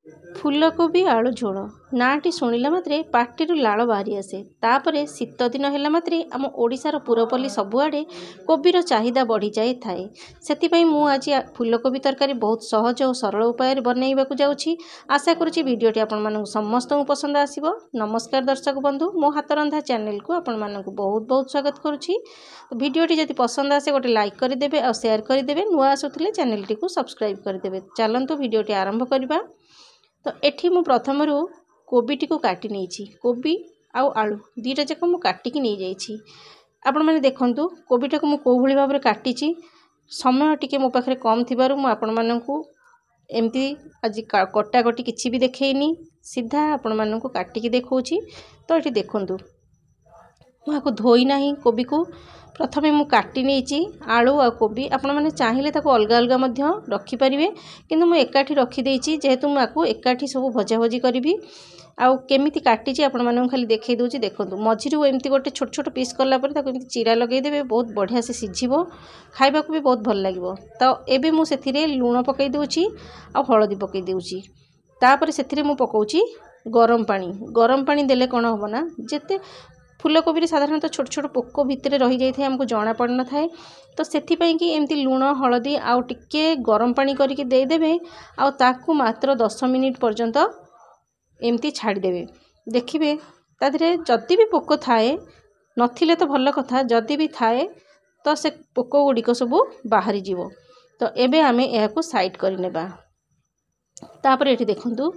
फूलकोबी आलू झोल नाटी शुणिला मात्रे पाटिरू लाल बाहरी आसे। तापरे शीत दिन है मात्रे आम ओडिशार पुरपल्ली सबुआडे कोबीर चाहिदा बढ़ी जाए थाए। से आज फूलकोबी तरकारी बहुत सहज और सरल उपाय बनैवाक जाऊँगी। आशा करुँची भिडियोटी आपण समस्त पसंद आसिबो। नमस्कार दर्शक बंधु, मो हाथ रंधा चैनल को आपण मानक बहुत बहुत स्वागत करुँची। भिडियोटी जदि पसंद आसे गोटे लाइक करदेवे और शेयर करदेवे, नुआ आसुथिले चैनल टी को सब्सक्राइब करदेवे। चलतु भिडियोटी आरंभ करबा। तो एठी मु प्रथम कोबी टी को काटी नहीं, कोबी आउ आलू दीटा जाक मु काटिकी नहीं जाइछि। आपण माने देखंतु कोबी टा को मु को भली भाबरे काटिछि। समय टिके मो पाखरे कम थिबारु मु आपण माननकु एमती आज कटाकटी किछि भी देखैनी, सीधा आपण माननकु काटिकी देखौछि। तो एठी देखंतु मु आको धोई नाही, कोबी को प्रथमे मु काटी नहीं आलू आ कोबी। आपण माने चाहिए ताको अलगा अलगा मध्य रखी परिवे, किंतु मु एकाठी रखी देइछि जेहेतु मु आको एकाठी सब भजा भजी करिवि। आउ केमिति काटिछि आपण मानन खाली देखै दोछि। देखंतु मझिरु एमती गोटे छोट छोट पीस करला पर ताको एमती चिरा लगै देबे, बहुत बढ़िया से सिझिबो, खाइबाकू भी बहुत भल लागिबो। तो एबे मु सेथिरे लूण पकै दोछि आ हळदी पकै दोछि। तापर सेथिरे मु पकोछि गरम पानी। गरम पानी देले कोन होबो ना, जेते फूलकोबी साधारणतः छोट छोट पोक भितर रही जाए हमको जना पड़ न थाए। तो सेथिपाई कि एमती लूण हलदी आउ टिके गरम पानी करके देदेवे, आउ ताकू मात्र 10 मिनिट पर्यंत एमती छाड़देवे। देखिए ताधरे जदि भी पोक थाए नथिले तो भल कथा, जदि भी थाए तो से पोक गुड़िक सब बाहरी जीवो। तो एबे आमे एहाकू साइड करनेबा। तापर एठी देखंतु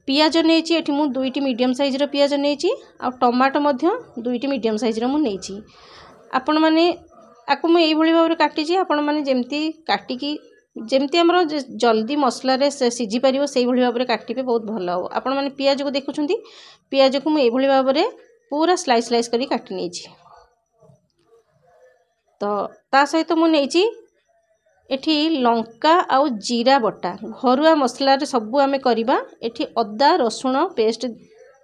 पियाज नेछि, एठी मु 2टी मीडियम साइज रो पियाज नेछि आ टमाटो मध्य 2टी मीडियम साइज रो मु नेछि। आपण माने आकु मु एई भली भाबरे काटि छी। आपण माने जेमती काटिकी जेमती हमरो जल्दी मसला रे सिझी परिवो सेई भली भाबरे काटिबे, बहुत भल हो। आपण माने पियाज को देखुछंती, पियाज को मु एई भली भाबरे पूरा स्लाइस स्लाइस करी काटि नेछि। तो ता सहित मु नेछि एठी लंका आउ जीरा बटा, घरुआ मसला रे सबु आमे करिबा। एठी अदा रसुण पेस्ट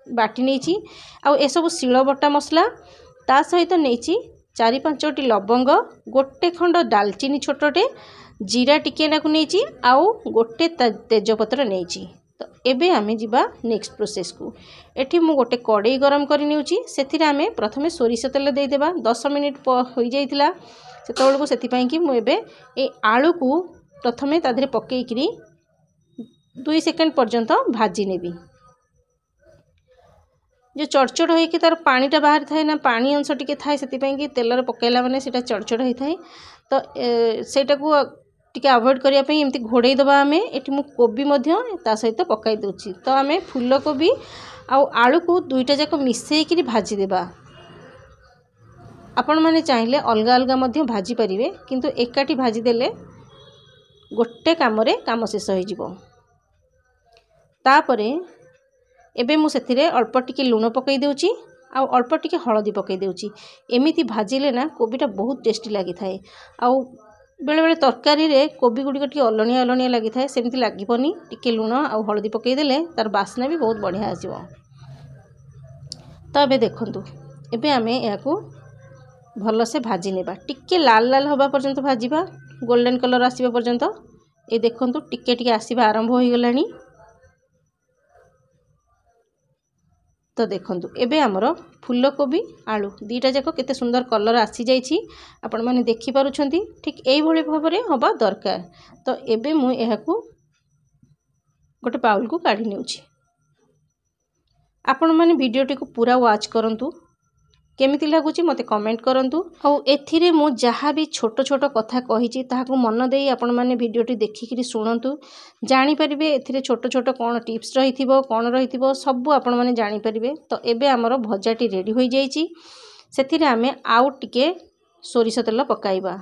बाटी नेछि आउ ए सब शिल बटा मसला। ता सहित नेछि 4-5टी लवंग, गोटे खंड दालचीनी छोटटे, जीरा टिके नाकु नेछि आउ गोटे तेजपत्र नेछि। तो एबे आमे जिबा नेक्स्ट प्रोसेस को। एठी मु गोटे कड़ाई गरम करि नेउछि। सेथिरे आमे प्रथमे सोरिष तेल देई देबा। 10 मिनिट होई जाइतिला सेतबेल को, सेथिपाई कि मु एबे ए आलू को प्रथमे ताधरे पकेइकरी 2 सेकेंड पर्यंत भाजी नेबी। जो चड़चड़ होइकि तार पानीटा बाहर थाए ना, पानी अंश टिके थाए, सेथिपाई कि तेलर पकेला माने सेटा चड़चड़ होई थाए। तो सेटा को टिके अवॉइड करिया पई एमती घोड़ेई दबा। आमे एठी मु कोबी मध्य ता सहित पकाई दोछि। तो आमे फूलकोबी आउ आलू को दुईटा जाक मिसेइकरी भाजी देबा। आपण माने चाहिले अलगा अलगा मध्य भाजी परिवे, किंतु एकाठी भाजी देले गोटे कामरे काम शेष होई जिवो। तापरे एबे मु सेथिरे अल्प टिके लूण पकई देउछि आउ अल्प टिके हळदी पकई देउछि। एमिति भाजिले ना कोबीटा बहुत टेस्टी लागि थाए। आउ बेले बेले तरकारी रे कोबी गुडी टिके अलणिया अलणिया लागि थाए, सेमिति लागिबोनी। टिके लूण आउ हळदी पकई देले तार बास्ना भी बहुत बढ़िया आसीबो। तो एबे देखंतु एबे आमे याकू भल से भाजी नेबा। टिके लाल लाल होबा पर्यंत भाजीबा, गोल्डन कलर आसीबा पर्यंत। ए देखंतु टिके टिके आसीबा आरंभ होई गलानी। तो देखंतु एबे हमरो फूलकोबी आलू दीटा जाक केते सुंदर कलर आसी जाइछि। आपण माने देखि पारुछंती, ठीक एई भली भाबरे होबा दरकार। तो एबे मु एहाकू गोटे बाउल को काढी नेउछि। आपण माने वीडियोटी को पूरा वॉच करंतु, केमिति लागुची मते कमेंट करंतु। औ एथिरे मु जहा भी छोट छोट कथा कहिची ताहाकू मन देई आपण माने वीडियोटी देखिकरी सुनंतु, जानि परिबे एथिरे छोट छोट कोन टिप्स रहिथिबो, कोन रहिथिबो सब आपण माने जानि परिबे। तो एबे हमरो भजाटी रेडी होई जाइची। सेथिरे आमे आउ टिके सोरिष तेल पकाइबा।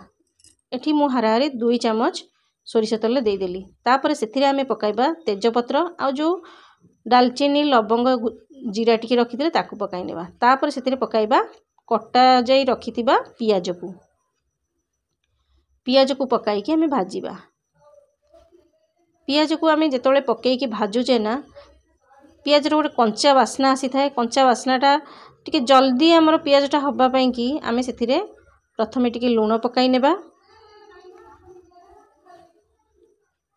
एठी मु हाराहारी 2 चम्मच सोरिष तेल देई देली। तापर सेथिरे आमे पकाइबा तेजपत्र आउ जो दालचीनी लवंग जीरा टिके रखिथिले ताकू पकाई नेबा। तापर सेथिरे पकाइबा कटा जाई रखिथिबा पियाज को पकाई कि हमें भाजीबा। पियाज को आमे जेतोले पकाई कि भाजुचे ना, पियाज रो गोटे कंचा वासना आसी थाए। कंचा वासनाटा टिके जल्दी हमर पियाजटा हबा पई कि आमे सेथिरे प्रथमे टिके लूण पकाई नेबा।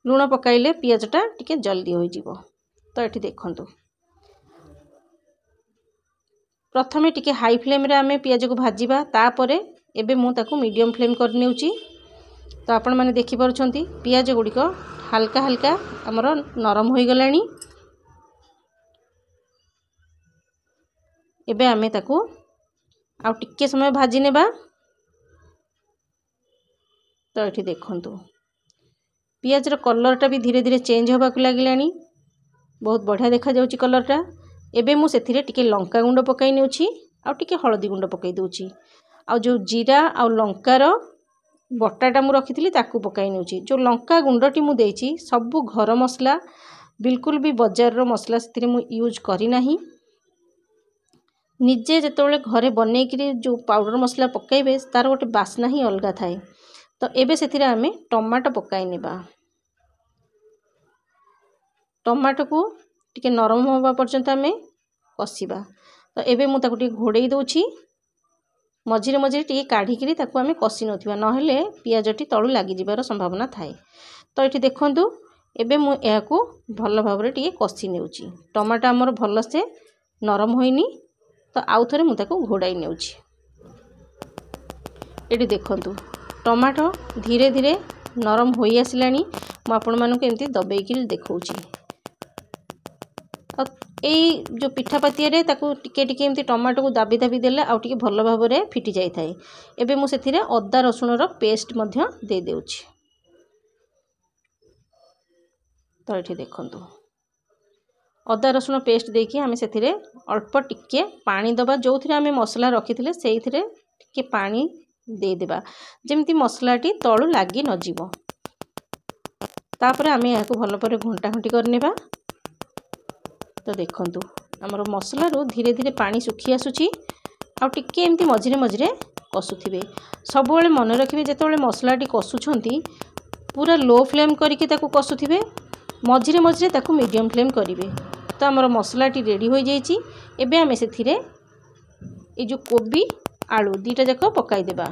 लुण पकाइले पियाजटा टिके जल्दी हो जिवो। तो ये देखंतु प्रथमे टिके हाई फ्लेम रे आमे पियाज को भाजीबा तापरे एबे मु ताकू मीडियम फ्लेम कर नेउची। तो आपण माने देखि पारुछंती पियाज गुड़िक हल्का हल्का हमर नरम होई गलानी। एबे आमे ताकू आ टिके समय भाजी नेबा। तो ये देखंतु पियाज रो कलरटा भी धीरे धीरे चेंज होबा को लागिलानी। बहुत बढ़िया देखा जाउची कलरटा। एबे मु सेथिरे टिके लंका गुंड पकाई नेउची आ टिके हळदी गुंड पकाई दोची। आ जो जीरा आ लंकार बटाटा मु रखिथिली ताकू पकाई नेउची। जो लंका गुंडटी मु देइची सब घर मसला बिल्कुल भी बाजार रो मसला सेथिरे मु यूज करी नाही। निजे जेतोले घरे बनै कि जो पाउडर मसला पकाइबे तार गोटे बासना ही अलगा थाए। तो एबे सेथिरे आमे टमाटो पकाई नेबा। टमाटो को टिके नरम होबा पर्यंत आमे कसिबा। तो एबे मु ताकू टिके घोड़ेई दोची। मझिरे मझिरे टिके काढ़ी किरी ताकू आमे कसी नथिबा नहेले पियाजटी तळु लागि जिबार संभावना थाए। तो एठी देखंतु एबे मु याकू भल भाबरे टिके कसी नेउची। टमाटो हमर भल से नरम होइनी। तो आउ थरे मु ताकू घोड़ाई नेउची। एठी देखंतु टमाटो धीरे धीरे नरम होई आसिलानी। मु आपण मानकु एमती दबेई किरी देखौची। ए जो पिठापातिया रे ताकू टिके टिके एमती टमाटो को दाबी दाबी देले आउ टिके भल भाबरे फिटी जाई थाए। एबे मु सेथिरे अदा रसुण रो पेस्ट मध्य दे देउची। तो एठी देखंतु अदा रसुण पेस्ट देकी आमे सेथिरे अल्प टिके पानी दबा। जो थिरे आमे मसला रखिथिले सेइथिरे टिके पानी दे देबा जेमती मसलाटी तळु लागि न जिवो। तापरे आमे याकू भल परे घंटा घंटी करनेबा। तो देखंतु हमर मसला रो धीरे धीरे पानी सुखी आसुची। आ टिके एमती मझिरे मझिरे कसुथिबे। सब बेले मन रखिबे जेतेबेले मसलाटी कसुछंती पूरा लो फ्लेम करिके ताकू कसुथिबे। मझिरे मझिरे ताकू मीडियम फ्लेम करिवे। तो हमर मसलाटी रेडी हो जाईची। एबे आमे सेथिरे ए जो कोबी आलू दीटा जाक पकाई देबा।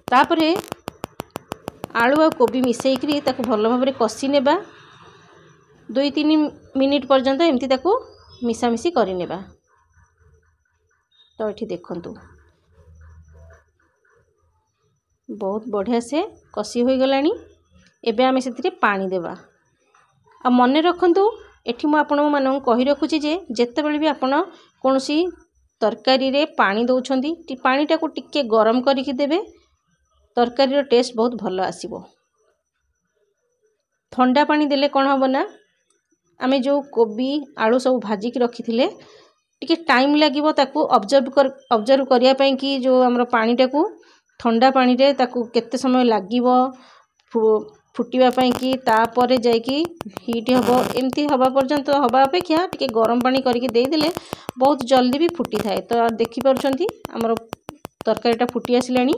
तापरे आलू आ कोबी मिसेई करी ताकू भल भाबरे कसी नेबा। 2-3 मिनिट पर्यंत एमती ताकू मिसामिसी करि नेबा। तो एठी देखंतु बहुत बढ़िया से कसी होई गलानी। एबे आमे सेथिरे पानी देबा। आ मने रखंतु एठी मु आपण मानन कहि रखुची जे जेतेबेले भी आपण कोनोसी तरकारी रे पानी दउछंती पानीटा को टिके गरम करिकि देबे। तरकारी रो टेस्ट बहुत भलो आसीबो। ठंडा पानी देले कोन हबो ना आमे जो कोबी आलू सब भाजी की रखिथिले टिके टाइम लागिवो ताकू ऑब्जर्व करिया पई कि जो हमरो पानीटा को ठंडा पानी रे ताकू केते समय लागिवो फुटिवा पई कि तापरे जाई कि हीट हबो। एमती हबा पर्यंत हबा अपेक्षा टिके गरम पानी करके देई देले बहुत जल्दी भी फुटी थाए। तो देखि पारुछंती हमरो तरकारीटा फुटी आसिलानी।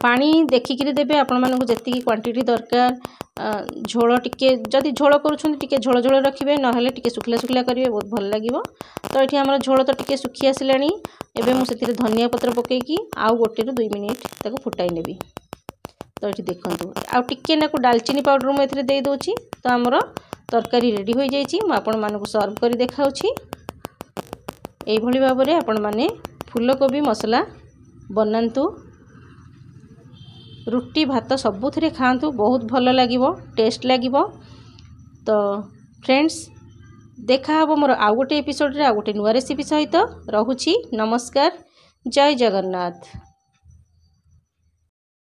पानी देखिकी देबे आपण मानकु जेतिकी क्वांटिटी दरकार। झोल टिके जदि झोल करूछंती टिके झोल झोल रखिबे नहेले टिके सुखला सुखला करिवे बहुत भल लागिवो। तो एठी हमर झोल तो टिके सुखी आसिलानी। एबे मु सेतिरे धनिया पत्र पकेकी आउ 1-2 मिनिट ताको फुटाई नेबी। तो एठी देखंतु आ टिके नाकु दालचीनी पाउडर मु एथिरे देई दोची। तो हमर तरकारी रेडी हो जाईची। मु आपण मानकु सर्व करी देखाउची। एई भली भाबरे आपण माने फूलकोबी मसला बनांतु। रुटी भात सबुथिरे खांतु बहुत भल लागिवो टेस्ट लागिवो। तो फ्रेंड्स देखा हबो मोर आउ गोटे एपिसोड रे आउ गोटे नुवा रेसिपी सहित। रहुची नमस्कार। जय जगन्नाथ।